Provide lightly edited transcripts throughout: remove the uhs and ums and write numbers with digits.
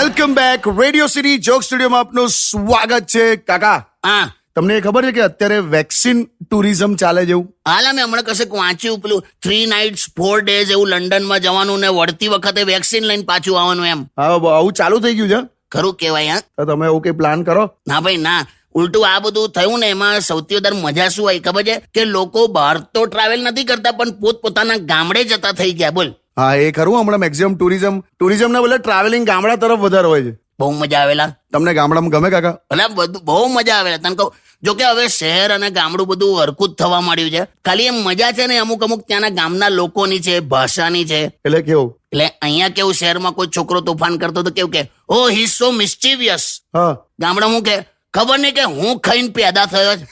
Welcome back. Radio city joke સ્ટુડિયોમાં આપનું સ્વાગત છે. કાકા, હા તમને ખબર છે કે અત્યારે વેક્સિન ટુરિઝમ ચાલે જેવું? હાલ મેં હમણાં કશે વાંચ્યું પેલું 3 nights 4 days એવું લંડનમાં જવાનું ને વળતી વખતે વેક્સિન લઈને પાછું આવવાનું એમ. હા, આવું ચાલુ થઈ ગયું છે. ખરું કહેવાય. હા તો તમે એવું કઈ પ્લાન કરો? ના ભાઈ ના, ઉલટું આ બધું થયું ને એમાં સૌથી વધારે મજા શું હોય ખબર છે? કે લોકો બહાર તો ટ્રાવેલ નથી કરતા પણ પોતપોતાના ગામડે જતા થઈ ગયા. બોલ. હા, એ ખરું. હમણાં મેક્સિમમ ટુરિઝમ ના બદલે ટ્રાવેલિંગ ગામડા તરફ વધારે હોય છે. બહુ મજા આવેલા. તમને ગામડામાં ગમે કાકા? એટલે બધું બહુ મજા આવેલા. તને કહું, જો કે હવે શહેર અને ગામડું બધું હરકું જ થવા માંડ્યું છે. ખાલી એમ મજા છે ને અમુક ત્યાંના ગામના લોકોની છે, ભાષાની છે. એટલે કેવું? એટલે અહીંયા કેવું, શહેરમાં કોઈ છોકરો તોફાન કરતો તો કેવું કે ઓ હી ઇઝ સો મિસ્ચીવિયસ. હા, ગામડામાં હું કે ખબર નહીં કે હું ખાઈને પેદા થયો છે.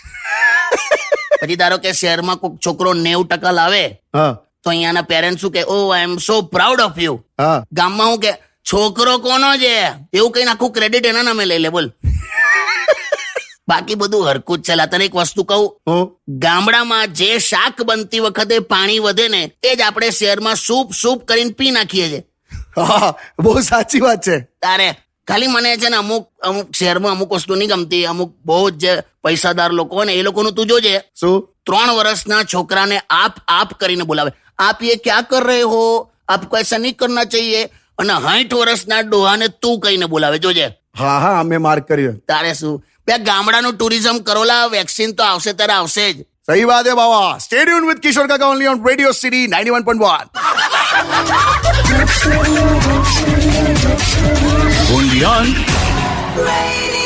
પછી ધારો કે શહેરમાં કોઈ છોકરો 90% લાવે હા, તો અહીંયાના પેરેન્ટ શું કે ઓ આઈ એમ સો પ્રાઉડ ઓફ યુ. હા. ગામમાં હું કે છોકરો કોનો છે એવું કઈ આખું ક્રેડિટ એના નામે લઈ લે. બોલ. બાકી બધું હરકું જ છે. તને એક વસ્તુ કહું, ગામડામાં જે શાક બનતી વખતે પાણી વધે ને એ જ આપણે શહેરમાં સૂપ કરીને પી નાખીએ છીએ. હા, બહુ સાચી વાત છે. તારે ખાલી મને છે ને અમુક શહેરમાં અમુક વસ્તુ નહીં ગમતી. અમુક બહુ જ જે પૈસાદાર લોકો હોય ને એ લોકોનું તું જોજે, શું? 3 વર્ષના છોકરાને આપ કરીને બોલાવે. આપ ये क्या कर रहे हो, आपको ऐसा नहीं करना चाहिए. અને 60 વર્ષના ડોહાને તું કહીને બોલાવે. જોજે. હા, અમે માર્ક કર્યું. તારે શું બે ગામડાનું ટુરિઝમ કરોલા. વેક્સિન તો આવશે ત્યારે આવશે જ. સહી વાત હે બાબા. સ્ટે ટ્યુન્ડ વિથ કિશોર કાકા only on radio city 91.1. Only on Radio